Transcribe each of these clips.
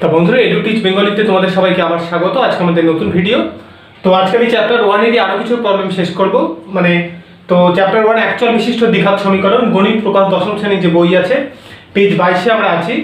তো বন্ধুরা, এডুটিচ বেঙ্গলিতে তোমাদের সবাইকে আবার স্বাগত। আজকে আমাদের নতুন ভিডিও। তো আজকে আমি চ্যাপ্টার 1-এরই আরও কিছু প্রবলেম শেষ করব। তো চ্যাপ্টার 1 অ্যাকচুয়াল বিশিষ্ট দ্বিঘাত সমীকরণ, গণিত প্রকাশ দশম শ্রেণীর যে বই আছে, পেজ 22-এ আমরা আছি।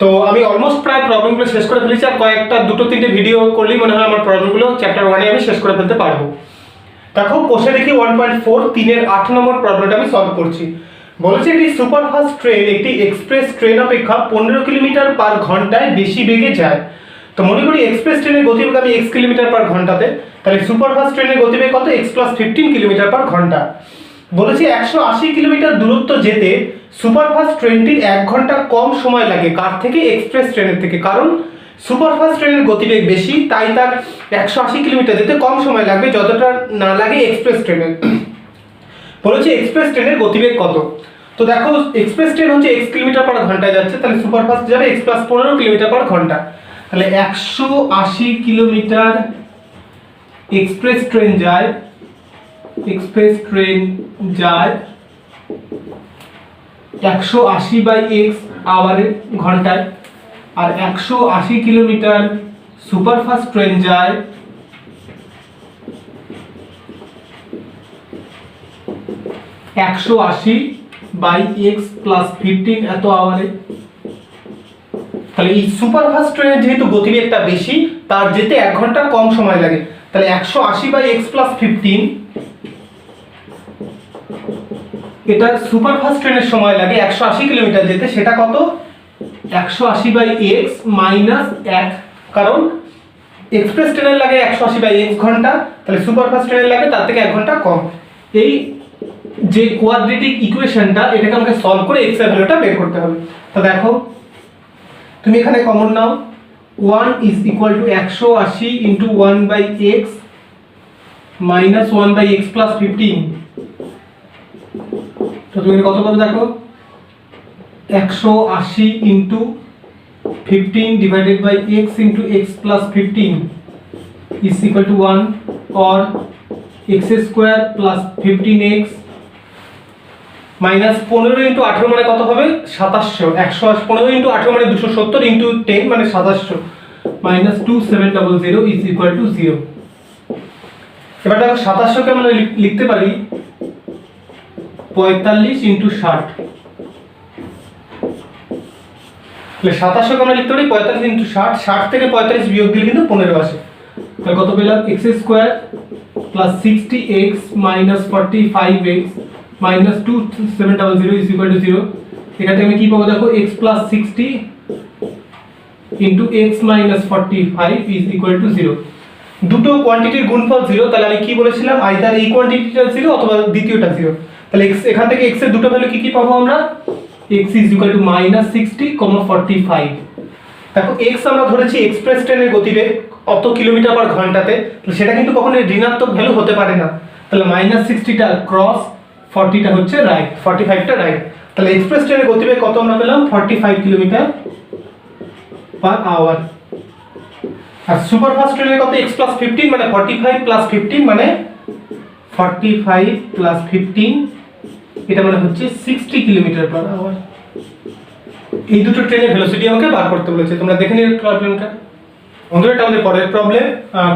তো আমি অলমোস্ট প্রায় প্রবলেমগুলো শেষ করে ফেলেছি, আর কয়েকটা দুটো তিনটে ভিডিও করলেই মনে হয় আমার প্রবলেমগুলো চ্যাপ্টার 1-এ আমি শেষ করে ফেলতে পারবো। দেখো কোষে দেখি 1.4 3-এর 8 নম্বর প্রবলেমটা আমি সলভ করছি। বলেছে একটি সুপারফাস্ট ট্রেন একটি এক্সপ্রেস ট্রেন অপেক্ষা 15 কিলোমিটার পার ঘন্টায় বেশি বেগে যায়। তো মনে করি এক্সপ্রেস ট্রেনের গতিবেগ আমি x কিলোমিটার পার ঘন্টাতে, তাহলে সুপারফাস্ট ট্রেনের গতিবেগ কত? x + 15 কিলোমিটার পার ঘন্টা। বলেছে 180 কিলোমিটার দূরত্ব যেতে সুপারফাস্ট ট্রেনটির 1 ঘন্টা কম সময় লাগে কার থেকে? এক্সপ্রেস ট্রেনের থেকে। কারণ সুপারফাস্ট ট্রেনের গতিবেগ বেশি, তাই তার 180 কিলোমিটার যেতে কম সময় লাগবে যতটা না লাগে এক্সপ্রেস ট্রেনের। বলেছে এক্সপ্রেস ট্রেনের গতিবেগ কত? তো দেখো এক্সপ্রেস ট্রেন হচ্ছে x কিলোমিটার পার ঘন্টায় যাচ্ছে, তাহলে সুপারফাস্ট যাবে x + 15 কিলোমিটার পার ঘন্টা। তাহলে 180 কিলোমিটার এক্সপ্রেস ট্রেন যায় 180/x আওয়ারে ঘন্টায়, আর 180 কিলোমিটার সুপারফাস্ট ট্রেন যায় 180/x + 15 এত আওয়ারে। তাহলে এই সুপারফাস্ট ট্রেনের যেহেতু গতিবেগটা বেশি, তার যেতে 1 ঘন্টা কম সময় লাগে। তাহলে 180/x + 15, এটা সুপারফাস্ট ট্রেনের সময় লাগে 180 কিলোমিটার যেতে, সেটা কত? 180/x - 1, কারণ এক্সপ্রেস ট্রেনের লাগে 180/x ঘন্টা, তাহলে সুপারফাস্ট ট্রেনের লাগে তার থেকে 1 ঘন্টা কম। এই যে কোয়াড্রেটিক ইকুয়েশনটা, এটাকে আমাকে সলভ করে x এর ভ্যালুটা বের করতে হবে। তো দেখো তুমি এখানে কমন নাও, 1 = 180 × 1/x - 1/x + 15। তো তুমি কত পাবে দেখো, 180 × 15 / x × x + 15 = 1, or x² + 15x - 15 × 18 মানে কত হবে? 2700। 15 × 18 মানে 270 × 10 মানে 2700 - 2700 = 0। এবার দেখো 2700 কে আমরা লিখতে পারি 45 × 60। তাহলে 2700 কে আমরা লিখতে পারি 45 × 60। 60 থেকে 45 বিয়োগ দিলে কিন্তু 15 আসে। তাহলে কত পেলাম? x² + 60x - 45x - 2700 = 0। এখানে আমি কি পাবো দেখো, x + 60 × x - 45 = 0। দুটো কোয়ান্টিটির গুণফল 0, তাহলে আমি কি বলেছিলাম? আইদার এই কোয়ান্টিটিটা 0 অথবা দ্বিতীয়টা 0। তাহলে x এখান থেকে x এর দুটো ভ্যালু কি কি পাবো আমরা? x = -60, 45। দেখো x আমরা ধরেছি এক্সপ্রেস ট্রেনের গতিবেগ অত কিলোমিটার পার ঘন্টাতে, তাহলে সেটা কিন্তু কখনোই ঋণাত্মক ভ্যালু হতে পারে না। তাহলে -60টা ক্রস 40টা হচ্ছে রাইট, 45টা রাইট। তাহলে এক্সপ্রেস ট্রেনের গতিবেগ কত আমরা পেলাম? 45 কিলোমিটার পার আওয়ার। আর সুপারফাস্ট ট্রেনের কত? x + 15 মানে 45 + 15 মানে 45 + 15, এটা মানে হচ্ছে 60 কিলোমিটার পার আওয়ার। এই দুটো ট্রেনের ভেলোসিটি আমাকে বার করতে বলেছে। তোমরা দেখে নিও প্রবলেমটা। বন্ধুরা, এটা আমাদের পরের প্রবলেম।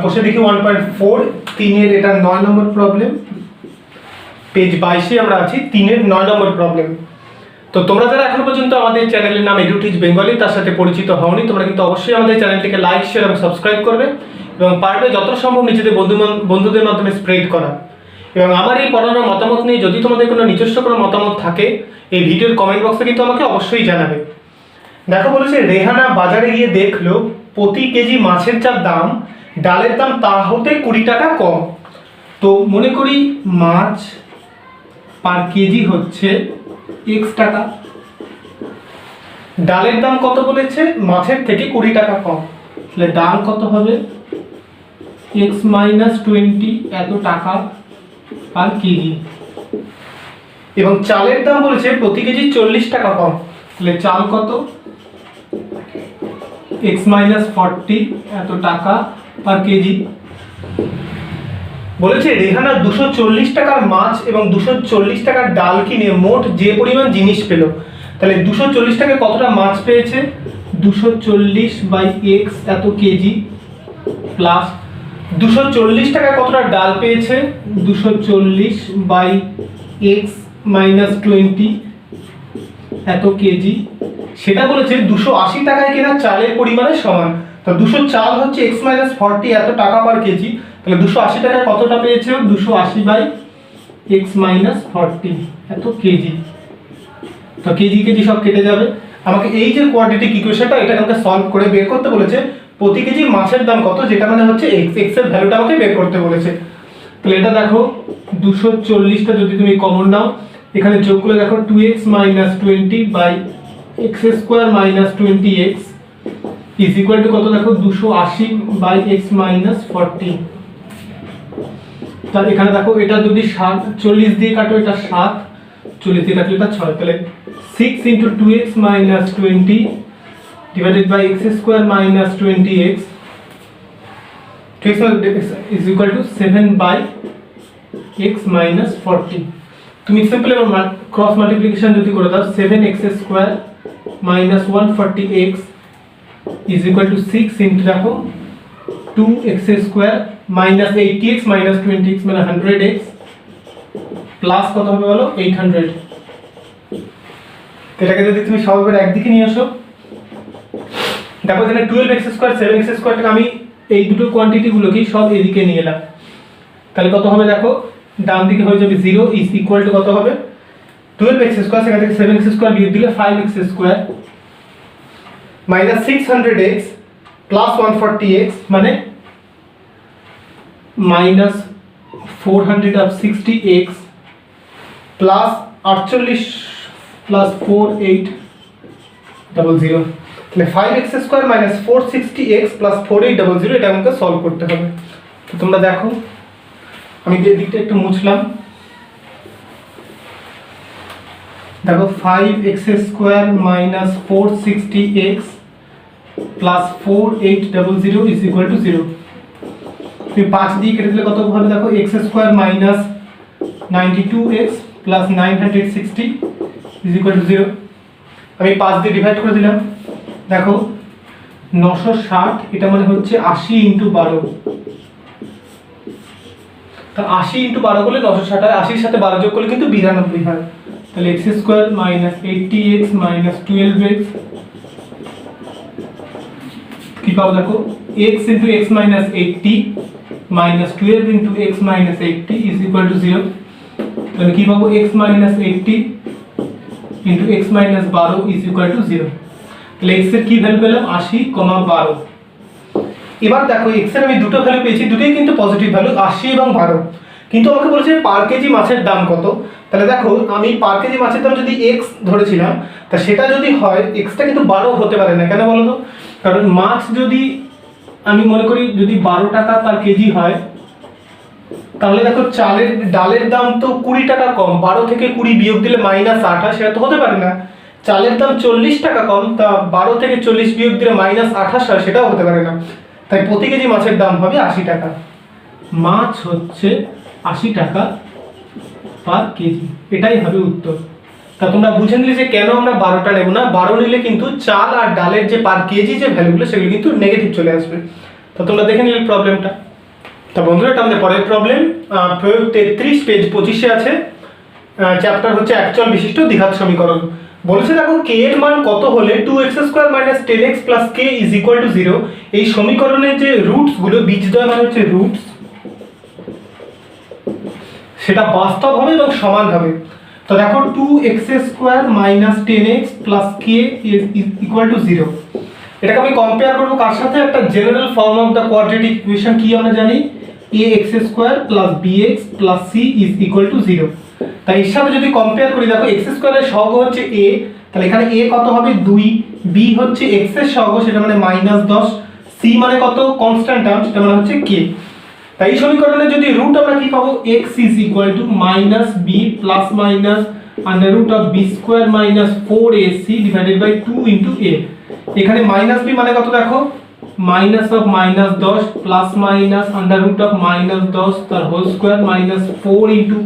কোষে দেখি 1.4 3-এর এটা 9 নম্বর প্রবলেম। পেজ 22-এ আমরা আছি, 3-এর 9 নম্বর প্রবলেম। তো তোমরা যারা এখনো পর্যন্ত আমাদের চ্যানেলের নাম এডুটিচ বেঙ্গলি তার সাথে পরিচিত হওনি, তোমরা কিন্তু অবশ্যই আমাদের চ্যানেলটিকে লাইক, শেয়ার এবং সাবস্ক্রাইব করবে, এবং পারবে যত সম্ভব নিজেদের বন্ধুদের মাধ্যমে স্প্রেড করা। এবং আমার এই পড়ানোর মতামত নিয়ে যদি তোমাদের কোনো নিজস্ব কোনো মতামত থাকে, এই ভিডিওর কমেন্ট বক্সে কিন্তু আমাকে অবশ্যই জানাবে। দেখো বলেছে, রেহানা বাজারে গিয়ে দেখলো প্রতি কেজি মাছের যা দাম, ডালের দাম তা হতে 20 টাকা কম। তো মনে করি মাছ পার কেজি হচ্ছে x টাকা, ডালের দাম কত বলেছে? মাছের থেকে 20 টাকা কম। তাহলে ডাল কত হবে? x - 20 এত টাকা পার কেজি। এবং চালের দাম বলেছে প্রতি কেজি 40 টাকা কম। তাহলে চাল কত? x - 40 এত টাকা পার কেজি। বলেছে রেহানা 240 টাকার মাছ এবং 240 টাকার ডাল কিনে মোট যে পরিমাণ জিনিস পেল তাহলে 240 টাকায় কতটা মাছ পেয়েছে, 240 বাই এক্স এত কেজি, প্লাস 240 টাকায় কতটা ডাল পেয়েছে, 240 বাই এক্স মাইনাস 20 এত কেজি, সেটা বলেছে 280 টাকায় কেনা চালের পরিমাণের সমান। তো 200 চাল হচ্ছে x মাইনাস 40 এত টাকা পার কেজি, তাহলে 280 টাকায় কতটা পেয়েছে, 280 বাই x মাইনাস 40 এত কেজি। তো কেজি কেজি সব কেটে যাবে। আমাকে এই যে কোয়াড্রেটিক ইকুয়েশনটা এটা আমাকে সলভ করে বের করতে বলেছে প্রতি কেজি মাছের দাম কত, যেটা মানে হচ্ছে x, x এর ভ্যালুটা আমাকে বের করতে বলেছে। তাহলে এটা দেখো 240টা যদি তুমি কমন নাও, এখানে যোগ করে দেখো 2x minus 20 by x square minus 20x is equal to কত, দেখো 280 বাই x মাইনাস 40। তাহলে এখানে দেখো এটা যদি 40 দিয়ে কাটো এটা 7, 40 দিয়ে কাটলে এটা 6, তাহলে 6 into 2x minus 20 divided by x square minus 20x is equal to 7 by x minus 40। তুমি সিম্পল ক্রস মাল্টিপ্লিকেশন যদি করে দাও 7x square minus 140x is equal to 6 into দেখো 2x square minus 80x minus 20x মানে 100x plus কত হবে বলো 800। এটাকে যদি তুমি সহজভাবে একদিকে নিয়ে আসো, দেখো এখানে 12x স্কয়ার 7x স্কয়ারটাকে আমি এই দুটো কোয়ান্টিটি গুলোকে সব এদিকে নিয়ে এলাম, তাহলে কত হবে দেখো ডান দিকে হয়ে যাবে 0 ইজ ইকুয়াল টু কত হবে 12x স্কয়ার, সেখান থেকে 7x স্কয়ার বিয়োগ দিলে 5x square minus 600x plus 140x মানে মাইনাস 460x প্লাস 48 প্লাস 4800, তাহলে 5x square minus 460x plus 4800 এটা আমাকে সলভ করতে হবে। তো তোমরা দেখো আমি যে দিকটা একটু মুছলাম, দেখো 5x square minus 460x plus 4800 is equal two 0। তুমি 5 দিয়ে কেটে দিলে কত হবে দেখো x square minus 92x plus 960 is equal two 0। আমি 5 দিয়ে ডিভাইড করে দিলাম, দেখো 960 এটা মানে হচ্ছে 80 ইনটু 12, তো 80 ইনটু 12 করলে 960 হয়, 80 এর সাথে 12 যোগ করলে কিন্তু 92 হয়। তাহলে x square minus 80x minus 12x কি পাবো দেখো x into x minus 80 minus 12 into x minus 80 is equal two 0। তাহলে কি পাবো x minus 80 into x minus 12 is equal two 0। তাহলে x এর কি ভ্যালু পেলাম 80, 12। এবার দেখো x এর আমি দুটো ভ্যালু পেয়েছি, দুটোই কিন্তু পজিটিভ ভ্যালু 80 এবং 12, কিন্তু আমাকে বলেছে পার কেজি মাছের দাম কত। তাহলে দেখো আমি পার কেজি মাছের দাম যদি x ধরেছিলাম, তা সেটা যদি হয় x টা কিন্তু 12 হতে পারে না, কেন বলো তো, কারণ মাছ যদি আমি মনে করি যদি 12 টাকা পার কেজি হয়, তাহলে দেখো চালের ডালের দাম তো 20 টাকা কম, 12 থেকে 20 বিয়োগ দিলে মাইনাস 28, সেটা তো হতে পারে না। চালের দাম 40 টাকা কম, তা 12 থেকে 40 বিয়োগ দিলে মাইনাস 28 হয়, সেটাও হতে পারে না। তাই প্রতি কেজি মাছের দাম হবে 80 টাকা, মাছ হচ্ছে 80 টাকা পার কেজি, এটাই হবে উত্তর। তা তোমরা বুঝে নিলে যে কেন আমরা 12টা নেব না, 12 নিলে কিন্তু চাল আর ডালের যে পার কেজি যে ভ্যালুগুলো সেগুলো কিন্তু নেগেটিভ চলে আসবে। তো তোমরা দেখে নিলে প্রবলেমটা। তা বন্ধুরা এটা আমাদের পরের প্রবলেম, প্রয়োগ 33 পেজ 25-এ আছে, চ্যাপ্টার হচ্ছে একচল বিশিষ্ট দ্বিঘাত সমীকরণ। বলেছে দেখো k এর মান কত হলে 2x square minus 10x plus k is equal two 0 এই সমীকরণের যে রুটস গুলো বীজদ্বয় মানে হচ্ছে রুটস, সেটা বাস্তব হবে এবং সমান হবে। তো দেখো 2x square minus 10x plus k is equal two 0, এটাকে আমি কম্পেয়ার করব কার সাথে, একটা general form of the quadratic equation কি আমরা জানি, ax square plus bx plus c is equal two 0। তাই এর সাথে যদি কম্পেয়ার করি দেখো x স্কয়ারের সহগ হচ্ছে a, তাহলে এখানে a কত হবে 2, b হচ্ছে x এর সহগ সেটা মানে -10, c মানে কত কনস্ট্যান্ট টার্ম সেটা মানে হচ্ছে k। তাই এই সমীকরণে যদি রুট আমরা কি পাবো x is equal to -b plus minus under root of b square minus 4ac divided by 2 into a। এখানে -b মানে কত দেখো minus of -10 plus minus under root of -10 তার whole square minus 4 into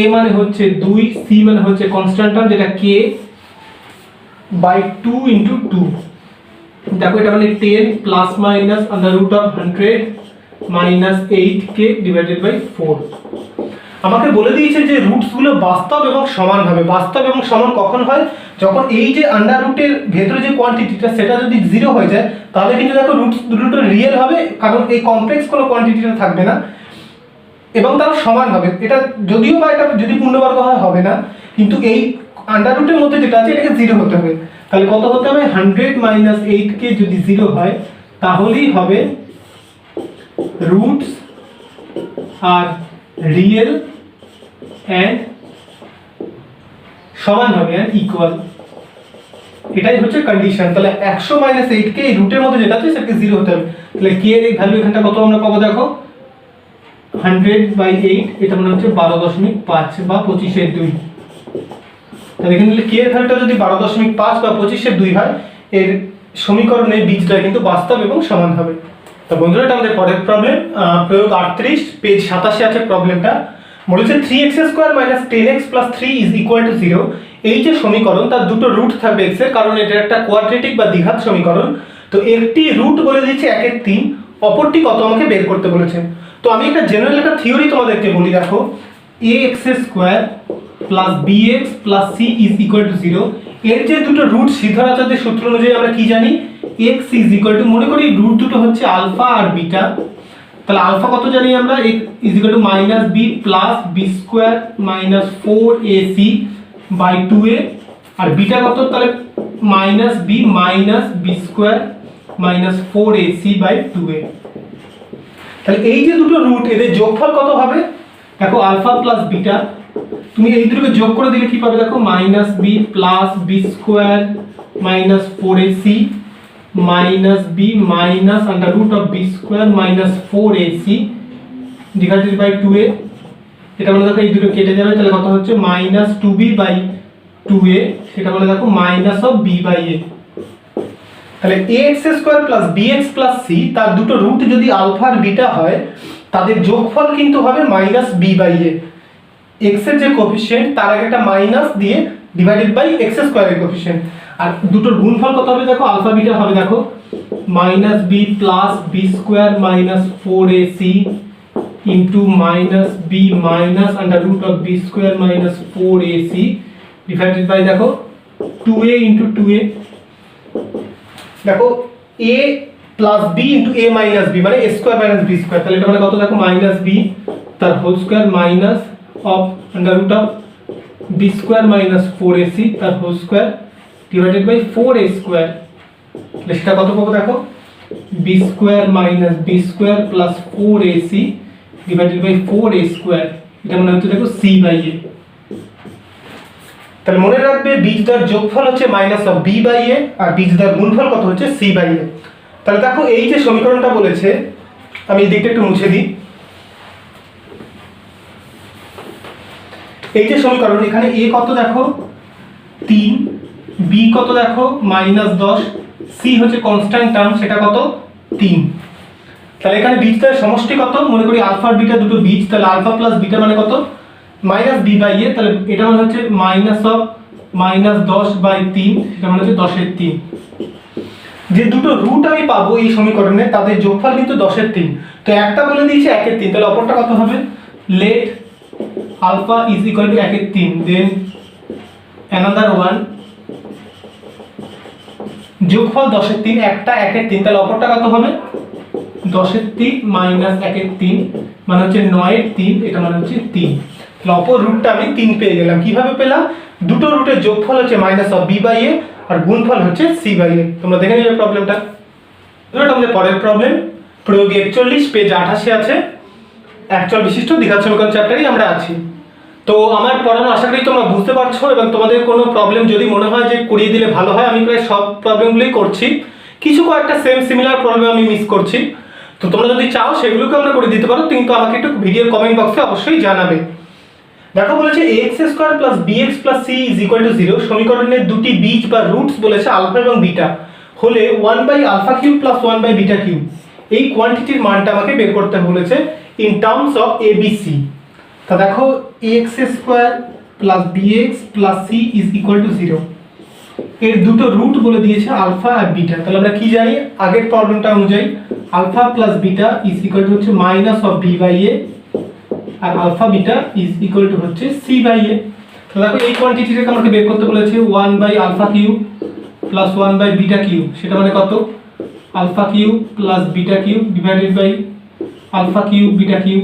a মানে হচ্ছে 2, c মানে হচ্ছে constant term যেটা k বাই 2 ইন্টু 2। দেখো এটা মানে 10 plus minus under root of 100 minus 8k divided by 4। আমাকে বলে দিয়েছে যে রুটস গুলো বাস্তব এবং সমান হবে। বাস্তব এবং সমান কখন হয়? যখন এই যে আন্ডার রুটের ভেতরে যে কোয়ান্টিটিটা সেটা যদি 0 হয়ে যায় তাহলে কিন্তু দেখো রুটস দুটো রিয়েল হবে, কারণ এই কমপ্লেক্স কোনো কোয়ান্টিটিটা থাকবে না এবং তারা সমান হবে। এটা যদিও বা এটা যদি পূর্ণবর্গ হয় হবে না, কিন্তু এই আন্ডার রুটের মধ্যে যেটা আছে এটাকে 0 হতে হবে। তাহলে কত হতে হবে? 100 মাইনাস 8k যদি 0 হয় তাহলেই হবে রুটস আর রিয়েল অ্যান্ড সমান হবে অ্যান্ড ইকুয়াল। এটাই হচ্ছে কন্ডিশন। তাহলে 100 মাইনাস 8k এই রুটের মধ্যে যেটা আছে সেটাকে 0 হতে হবে। তাহলে k এর এই ভ্যালু এখানটা কত আমরা পাবো দেখো, 100/8, এটা মানে হচ্ছে 12.5 বা 25/2। তাহলে এখানে k এর ভ্যালুটা যদি 12.5 বা 25/2 হয়, এর সমীকরণে বীজটা কিন্তু বাস্তব এবং সমান হবে। তো বন্ধুরা এটা আমাদের পরের প্রবলেম, প্রয়োগ 38 পেজ 87 আছে প্রবলেমটা। বলেছে 3x² - 10x + 3 = 0। এই যে সমীকরণ তার দুটো রুট থাকবে x এর, কারণ এটা একটা কোয়াড্রেটিক বা দ্বিঘাত সমীকরণ। তো একটি রুট বলে দিয়েছে 1/3, অপরটি কত আমাকে বের করতে বলেছেন। তো আমি একটা জেনারেল একটা থিওরি তোমাদেরকে বলি, দেখো ax² + bx + c = 0। এর যে দুটো রুট সিদ্ধারাচার্যের সূত্র অনুযায়ী আমরা কি জানি, x = মনে করি রুট দুটো হচ্ছে আলফা আর বিটা। তাহলে আলফা কত জানি আমরা, x - b + b² - 4ac/2a, আর বিটা কত তাহলে -b - b² - 4ac/2a। তাহলে এই যে দুটো রুট এদের যোগফল কত হবে? দেখো আলফা প্লাস বিটা, তুমি এই দুটোকে যোগ করে দিলে কি পাবে দেখো, -b + b² - 4ac - b - b² - 4ac divided by 2a। এটা মানে দেখো এই দুটো কেটে যাবে, তাহলে কত হচ্ছে -2b/2a, সেটা মানে দেখো -b/a। তাহলে ax² + bx + c তার দুটো রুট যদি আলফা আর বিটা হয় তাদের যোগফল কিন্তু হবে -b/a। x এর যে কোএফিসিয়েন্ট তার আগে একটা মাইনাস দিয়ে ডিভাইডেড বাই x² এর কোএফিসিয়েন্ট, আর দুটোর গুণফল কত হবে দেখো, আলফা বিটা হবে দেখো -b + b² - 4ac into -b - b² - 4ac divided by দেখো 2a into 2a। দেখো a + b into a - b মানে a² - b², তাহলে এটা মানে কত দেখো -b তার whole square minus of b² - 4ac তার whole square divided by 4a²। তাহলে সেটা কত পাবো দেখো, b² - b² + 4ac divided by 4a², এটা মানে হচ্ছে দেখো c/a। তাহলে মনে রাখবে বীজদ্বয়ের যোগফল হচ্ছে -b/a আর বীজদ্বয়ের গুণফল কত হচ্ছে c/a। তাহলে দেখো এই যে সমীকরণটা বলেছে, আমি এই দিকটা একটু মুছে দিই। এই যে সমীকরণ, এখানে a কত দেখো 3, b কত দেখো -10, c হচ্ছে কনস্ট্যান্ট টার্ম সেটা কত 3। তাহলে এখানে বীজদ্বয়ের সমষ্টি কত, মনে করি আলফা আর বিটা দুটো বীজ, তাহলে আলফা প্লাস বিটা মানে কত -b/a, তাহলে এটা মানে হচ্ছে -10/3, এটা মানে হচ্ছে 10/3। যে দুটো রুট আমি পাবো এই সমীকরণে তাদের যোগফল কিন্তু 10/3। তো একটা বলে দিয়েছে 1/3, তাহলে অপরটা কত হবে, লেট আলফা = 1/3, দেন অ্যানাদার ওয়ান যোগফল 10/3, একটা 1/3, তাহলে অপরটা কত হবে 10/3 - 1/3 মানে হচ্ছে 9/3, এটা মানে হচ্ছে 3। তাহলে অপর রুটটা আমি 3 পেয়ে গেলাম। কিভাবে পেলাম, দুটো রুটের যোগফল হচ্ছে -b/a আর গুণফল হচ্ছে c/a। তোমরা দেখে নিলে প্রবলেমটা। এটা আমাদের পরের প্রবলেম, প্রয়োগ 41 পেজ 88 আছে, একচল বিশিষ্ট দ্বিঘাত সমীকরণ চ্যাপ্টারই আমরা আছি। তো আমার পড়ানো আশা করি তোমরা বুঝতে পারছো, এবং তোমাদের কোনো প্রবলেম যদি মনে হয় যে করিয়ে দিলে ভালো হয়, আমি প্রায় সব প্রবলেমগুলোই করছি, কিছু কয়েকটা সিমিলার প্রবলেম আমি মিস করছি। তো তোমরা যদি চাও সেগুলোকে আমরা করে দিতে পারো, কিন্তু আমাকে একটু ভিডিওর কমেন্ট বক্সে অবশ্যই জানাবে। দেখো বলেছে ax² + bx + c = 0 সমীকরণের দুটি বীজ বা রুটস বলেছে আলফা এবং বিটা হলে 1/α³ + 1/β³ এই কোয়ান্টিটির মানটা আমাকে বের করতে বলেছে ইন টার্মস অফ abc। তা দেখো ax² + bx + c = 0। এর দুটো রুট বলে দিয়েছে আলফা আর বিটা। তাহলে আমরা কি জানি আগের প্রবলেমটা অনুযায়ী alpha plus beta is equal to হচ্ছে minus of B by A, আর alpha beta is equal to হচ্ছে সি বাই এ। তাহলে দেখো এই কোয়ান্টিটিটাকে আমাকে বের করতে বলেছে 1 by alpha cube plus 1 by beta cube, সেটা মানে কত alpha cube plus beta cube divided by alpha cube beta cube.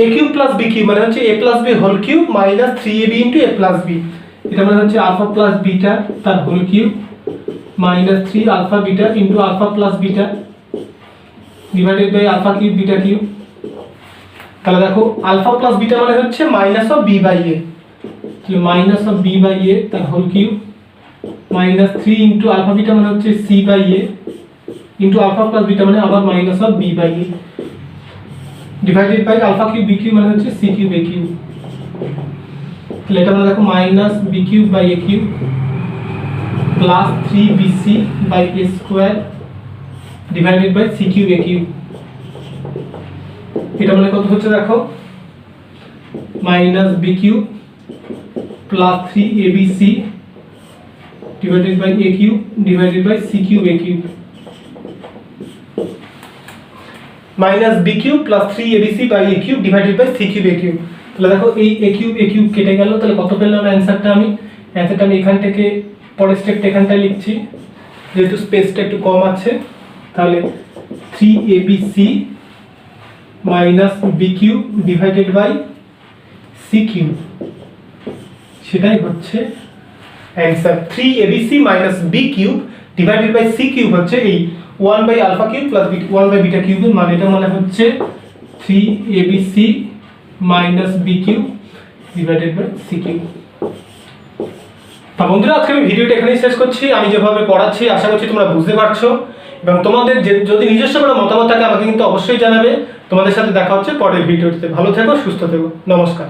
A cube plus B cube মানে হচ্ছে A plus B whole cube minus 3ab into a plus b, এটা মানে হচ্ছে alpha plus beta তার whole cube minus 3 alpha beta into alpha plus beta divided by alpha cube beta cube. তাহলে দেখো alpha plus beta মানে হচ্ছে minus of B by এ, তাহলে minus of B by a তার whole cube minus 3 into alpha beta মানে হচ্ছে C by a into alpha plus beta মানে আবার minus of B by A divided by alpha cube b cube মানে হচ্ছে C cube এ cube. তাহলে এটা মানে দেখো minus b cube by a cube plus 3bc by a square divided by c cube A cube. এটা মানে কত হচ্ছে দেখো minus b cube plus 3abc divided by a cube divided by c cube A cube, minus b cube plus 3abc by a cube divided by c cube A cube. তাহলে দেখো এই এ cube কেটে গেল, তাহলে কত পেলাম অ্যান্সারটা আমি এখান থেকে পরের স্টেপটা এখানটায় লিখছি যেহেতু স্পেসটা একটু কম আছে। তাহলে 3abc minus b cube divided by c cube, সেটাই হচ্ছে answer. 3abc minus b cube divided by c cube হচ্ছে এই 1 by alpha cube plus 1 by beta কিউবের মানে, এটা মানে হচ্ছে 3abc minus b cube divided by c cube. বন্ধুরা আজকে আমি ভিডিওটা এখানেই শেষ করছি। আমি যেভাবে পড়াচ্ছি আশা করছি তোমরা বুঝতে পারছো, এবং তোমাদের যদি নিজস্ব কোনো মতামত থাকে আমাকে কিন্তু অবশ্যই জানাবে। তোমাদের সাথে দেখা হচ্ছে পরের ভিডিওতে। ভালো থেকো, সুস্থ থেকো, নমস্কার।